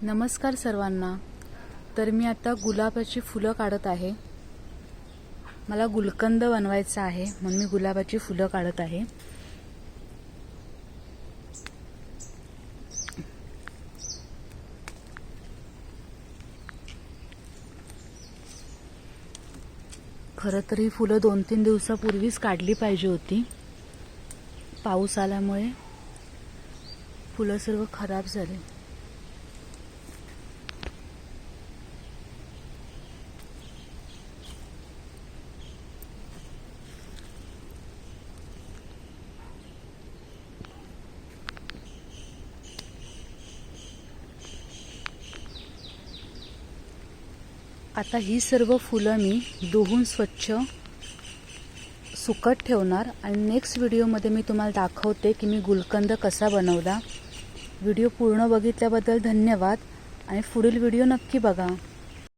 नमस्कार सर्वांना। तर मी आता गुलाबाची फुलं काढत आहे। मला गुलकंद बनवायचा आहे म्हणून मी गुलाबाची फुलं काढत आहे। खरं तर ही फुलं 2-3 दिवसापूर्वीच काढली पाहिजे होती। पाऊस आल्यामुळे फुलं सर्व खराब झाली। आता ही सर्व फुलं मी धुवून स्वच्छ सुकत ठेवणार आणि नेक्स्ट व्हिडिओमध्ये मी तुम्हाला दाखवते की मी गुलकंद कसा बनवला। व्हिडिओ पूर्ण बघितल्याबद्दल धन्यवाद आणि पुढील व्हिडिओ नक्की बघा।